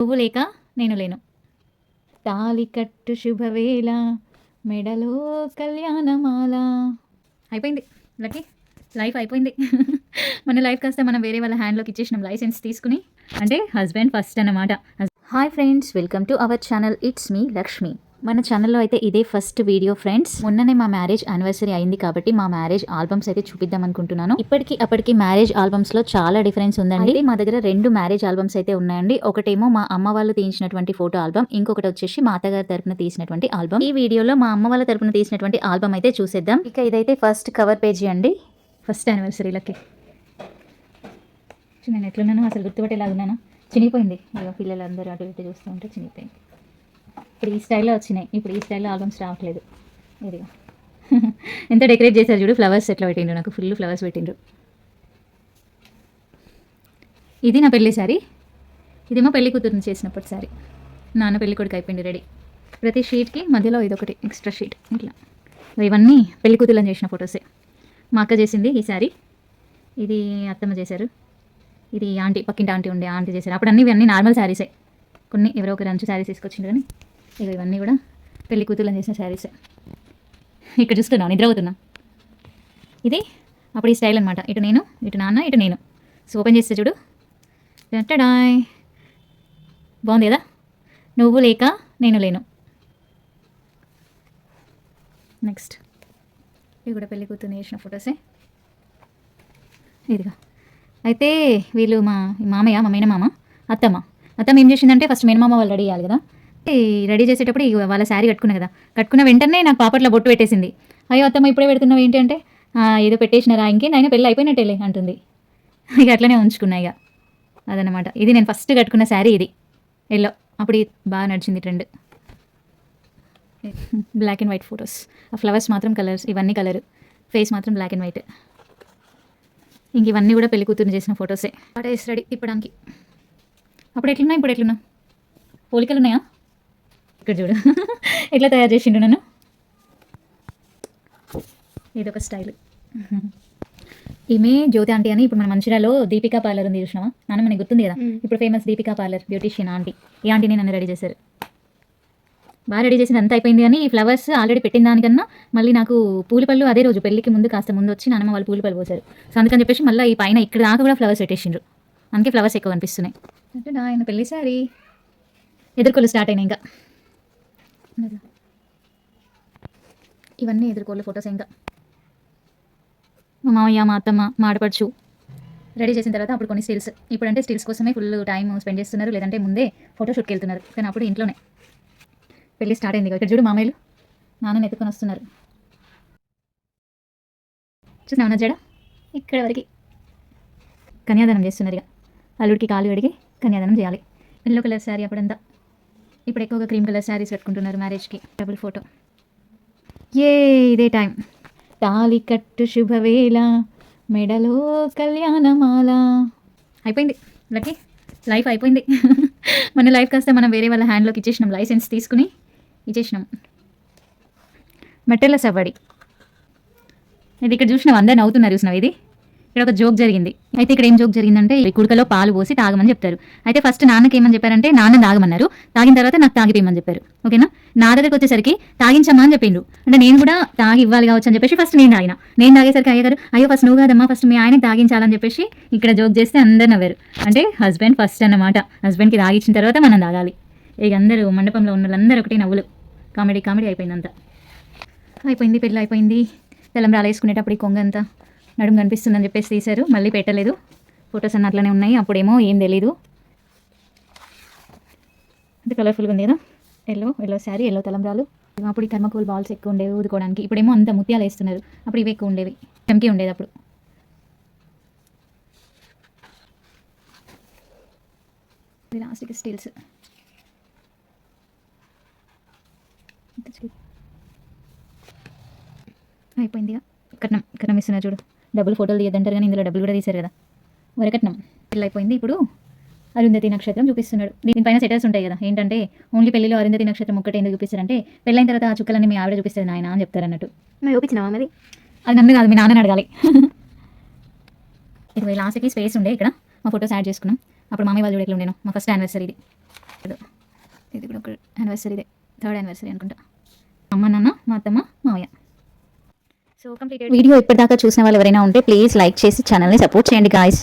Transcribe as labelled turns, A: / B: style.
A: నువ్వు లేక నేను లేను. తాళి కట్టు శుభవేళ మెడలో కళ్యాణమాల. అయిపోయింది లక్కీ, లైఫ్ అయిపోయింది. మన లైఫ్ కాస్త మనం వేరే వాళ్ళ హ్యాండ్లోకి ఇచ్చేసినాం లైసెన్స్ తీసుకుని. అంటే హస్బెండ్ ఫస్ట్ అన్నమాట. Hi friends, welcome to our channel. It's me Lakshmi. మన ఛానల్లో అయితే ఇదే ఫస్ట్ వీడియో ఫ్రెండ్స్. మొన్ననే మా మ్యారేజ్ యానివర్సరీ అయింది కాబట్టి మా మ్యారేజ్ ఆల్బమ్స్ అయితే చూపిద్దాం అనుకుంటున్నాను. ఇప్పటికి అప్పటికి మ్యారేజ్ ఆల్బమ్స్ లో చాలా డిఫరెన్స్ ఉందండి. మా దగ్గర 2 మ్యారేజ్ ఆల్బమ్స్ అయితే ఉన్నాయండి. ఒకటేమో మా అమ్మ వాళ్ళు తీసినటువంటి ఫోటో ఆల్బమ్, ఇంకొకటి వచ్చేసి మా అత్తగారి తరపున తీసినటువంటి ఆల్బమ్. ఈ వీడియోలో మా అమ్మ వాళ్ళ తరపున తీసినటువంటి ఆల్బమ్ అయితే చూసేద్దాం. ఇక ఇదైతే ఫస్ట్ కవర్ పేజీ అండి, ఫస్ట్ యానివర్సరీలకి. నేను ఎట్లున్నాను అసలు గుర్తుపట్టేలాగున్నాను. చినిగిపోయింది. ఇక పిల్లలందరూ అటు ఇటు చూస్తూ ఉంటే చినిగిపోయింది. ఇప్పుడు ఈ స్టైల్లో వచ్చినాయి. ఇప్పుడు ఈ స్టైల్లో ఆల్బమ్స్ రావట్లేదు. ఇదిగా ఎంత డెకరేట్ చేశారు చూడు, ఫ్లవర్స్ ఎట్లా పెట్టిండ్రు, నాకు ఫుల్ ఫ్లవర్స్ పెట్టిండ్రు. ఇది నా పెళ్లి సారీ, ఇదేమో పెళ్లి కూతురుని చేసినప్పటి సారీ. నాన్న పెళ్లి కొడుకు అయిపోయింది రెడీ. ప్రతి షీట్కి మధ్యలో ఇదొకటి ఎక్స్ట్రా షీట్ ఇట్లా. ఇవన్నీ పెళ్లి కూతురుని చేసిన ఫొటోసే. మా అక్క చేసింది ఈ సారీ, ఇది అత్తమ్మ చేశారు, ఇది ఆంటీ పక్కింటి ఆంటీ ఉండే ఆంటీ చేశారు. అప్పుడు ఇవన్నీ నార్మల్ శారీసే, కొన్ని ఎవరో ఒకరు అంచు శారీస్ తీసుకొచ్చిండ్రు. కానీ ఇక ఇవన్నీ కూడా పెళ్లి కూతుర్లను చేసిన శారీసే. ఇక్కడ చూస్తున్నాం, నిద్రపోతున్నాం. ఇది అప్పుడు ఈ స్టైల్ అనమాట. ఇటు నేను, ఇటు నాన్న, ఇటు నేను. సో ఓపెన్ చేస్తే చూడు, టడాయ్, బాగుంది కదా. నువ్వు లేక నేను లేను. నెక్స్ట్ ఇవి కూడా పెళ్లి కూతుర్ని చేసిన ఫొటోసే. ఇదిగా అయితే వీళ్ళు మా మామయ్య, మా మేనమామ, అత్తమ్మ ఏం చేసిందంటే ఫస్ట్ మేనమామ వాళ్ళు రెడీ చేయాలి కదా. రెడీ చేసేటప్పుడు వాళ్ళ శారీ కట్టుకున్నా కదా, కట్టుకున్న వెంటనే నాకు పాపట్లో బొట్టు పెట్టేసింది. అయ్యో అత్తమ్మ ఇప్పుడే పెడుతున్నావు ఏంటి అంటే, ఏదో పెట్టేసినారా, ఇంకేందైనా పెళ్ళి అయిపోయినట్టేలే అంటుంది. ఇక అట్లనే ఉంచుకున్నా ఇక. అదనమాట. ఇది నేను ఫస్ట్ కట్టుకున్న శారీ, ఇది ఎల్లో. అప్పుడు బాగా నడిచింది trend. Black and white photos. ఆ ఫ్లవర్స్ మాత్రం కలర్స్, ఇవన్నీ కలర్, ఫేస్ మాత్రం బ్లాక్ అండ్ వైట్. ఇంక ఇవన్నీ కూడా పెళ్లి కూతురుని చేసిన ఫొటోసే. పడేసి రెడీ తిప్పడానికి. అప్పుడు ఎట్లున్నా, ఇప్పుడు ఎట్లున్నా, పోలికలు ఉన్నాయా? ఇక్కడ చూడు ఎట్లా తయారు చేసిండు నన్ను. ఇదొక స్టైల్. ఈమె జ్యోతి ఆంటీ అని, ఇప్పుడు మన మంచిర్యాలలో దీపికా పార్లర్ ఉంది చూసినావా నాన్న, మనకి గుర్తుంది కదా. ఇప్పుడు famous Deepika parlour beautician aunty. ఈ ఆంటీని నన్ను రెడీ చేశారు. బాగా రెడీ చేసింది, అంతా అయిపోయింది. కానీ ఈ ఫ్లవర్స్ ఆల్రెడీ పెట్టిన దానికన్నా మళ్ళీ నాకు పూలపళ్ళు అదే రోజు పెళ్ళికి ముందు కాస్త ముందు వచ్చి నాన్నమ్మ వాళ్ళు పూలపళ్ళు పోసారు. సో అందుకని చెప్పేసి మళ్ళీ ఈ పైన ఇక్కడ దాకా కూడా ఫ్లవర్స్ పెట్టేసిండ్రు. అందుకే ఫ్లవర్స్ ఎక్కువ కనిపిస్తున్నాయి. అంటే ఆయన పెళ్ళి సారీ ఎదుర్కోలు స్టార్ట్ అయినాయి. ఇంకా ఇవన్నీ ఎదుర్కోలు ఫొటోస్. ఇంకా మా మామయ్య, మా అత్తమ్మ, మా ఆడపడుచు రెడీ చేసిన తర్వాత అప్పుడు కొన్ని స్టిల్స్. ఇప్పుడంటే స్టిల్స్ కోసమే ఫుల్ టైం స్పెండ్ చేస్తున్నారు, లేదంటే ముందే ఫోటోషూట్కి వెళ్తున్నారు. కానీ అప్పుడు ఇంట్లోనే పెళ్ళి స్టార్ట్ అయింది. ఇక్కడ చూడు మామయ్యలు నాన్నని ఎత్తుకొని వస్తున్నారు. చూసినా జడ ఇక్కడ వరకు కన్యాదానం చేస్తున్నారు. ఇక అల్లుడికి కాలు అడిగి కన్యాదానం చేయాలి. ఎల్లో కలర్ శారీ అప్పుడంతా. ఇప్పుడు ఎక్కువగా క్రీమ్ కలర్ శారీస్ పెట్టుకుంటున్నారు మ్యారేజ్కి. Double photo. ఇదే టైం. తాళి కట్టు శుభవేళ మెడలో కళ్యాణమాల. అయిపోయింది లక్కీ, లైఫ్ అయిపోయింది. మన లైఫ్ కాస్త మనం వేరే వాళ్ళ హ్యాండ్లోకి ఇచ్చేసినాం లైసెన్స్ తీసుకుని ఇచ్చేసినాం. మెట్టెల సవ్వడి. ఇది ఇక్కడ చూసినావు, అందరు నవ్వుతున్నారు చూసినావు. ఇది ఇక్కడ ఒక జోక్ జరిగింది. అయితే ఇక్కడ ఏం జోక్ జరిగిందంటే, కుడుకలో పాలు పోసి తాగమని చెప్తారు. అయితే ఫస్ట్ నాన్నకి ఏమని చెప్పారంటే, నాన్న తాగమన్నారు. తాగిన తర్వాత నాకు తాగిపోయమని చెప్పారు. ఓకేనా. నా దగ్గరికి వచ్చేసరికి తాగించమ్మా అని చెప్పిండ్రు. అంటే నేను కూడా తాగి ఇవ్వాలి కావచ్చు అని చెప్పేసి ఫస్ట్ నేను తాగిన. నేను తాగేసరికి అయ్యారు, అయ్యో ఫస్ట్ నువ్వు కాదమ్మా, ఫస్ట్ మీ ఆయనకి తాగించాలని చెప్పేసి ఇక్కడ జోక్ చేస్తే అందరు నవ్వారు. అంటే హస్బెండ్ ఫస్ట్ అన్నమాట. హస్బెండ్కి తాగించిన తర్వాత మనం తాగాలి. ఇక అందరూ మండపంలో ఉన్న వాళ్ళందరూ ఒకటి నవ్వులు. కామెడీ అయిపోయింది అంతా. అయిపోయింది, పెళ్ళి అయిపోయింది. తెలంబ్రాలు వేసుకునేటప్పుడు ఈ కొంగంతా నడుము కనిపిస్తుందని చెప్పేసి తీశారు. మళ్ళీ పెట్టలేదు. ఫొటోస్ అన్న అట్లనే ఉన్నాయి. అప్పుడేమో ఏం తెలీదు. అంటే కలర్ఫుల్గా ఉంది కదా. ఎల్లో శారీ, ఎల్లో తలంబ్రాలు. అప్పుడు ఈ థర్మకోల్ బాల్స్ ఎక్కువ ఉండేవి ఊదుకోవడానికి. ఇప్పుడేమో అంత ముత్యాలు వేస్తున్నారు. అప్పుడు ఇవి ఎక్కువ ఉండేవి, చమ్కి ఉండేది అప్పుడు. లాస్ట్కి స్టీల్స్. అయిపోయింది. కట్నం ఇస్తున్నారు చూడు. డబ్బులు ఫోటోలు తీయద్దంటారు కానీ ఇందులో డబ్బులు కూడా తీశారు కదా. వరకట్నం. పెళ్ళి అయిపోయింది. ఇప్పుడు అరుంధతి నక్షత్రం చూపిస్తున్నాడు. దీనిపైన సెటర్స్ ఉంటాయి కదా. ఏంటంటే ఓన్లీ పెళ్లిలో అరుంధతి నక్షత్రం ఒక్కటే ఎందుకు చూపిస్తారంటే, పెళ్ళైన తర్వాత ఆ చుక్కలన్నీ మీ ఆవిడ చూపిస్తుంది నాయన అని చెప్తారు అన్నట్టు. మేము చూపించినావా మరి? అది నన్ను కాదు, మీ నాన్నని అడగాలి. ఇది లాస్ట్కి స్పేస్ ఉండే ఇక్కడ మా ఫొటోస్ యాడ్ చేసుకున్నాం. అప్పుడు మామయ్య వాళ్ళు చూడ ఎట్లా ఉండేను. మా ఫస్ట్ యానివర్సరీ ఇది. ఇది కూడా ఒక యానివర్సరీదే, 3rd యానివర్సరీ అనుకుంటా. అమ్మ నాన్న, మా అత్తమ్మ, మావయ్య. So completed. వీడియో ఇప్పటిదాకా చూసిన వాళ్ళు ఎవరైనా ఉంటే ప్లీజ్ లైక్ చేసి ఛానల్ని సపోర్ట్ చేయండి గాయ్స్.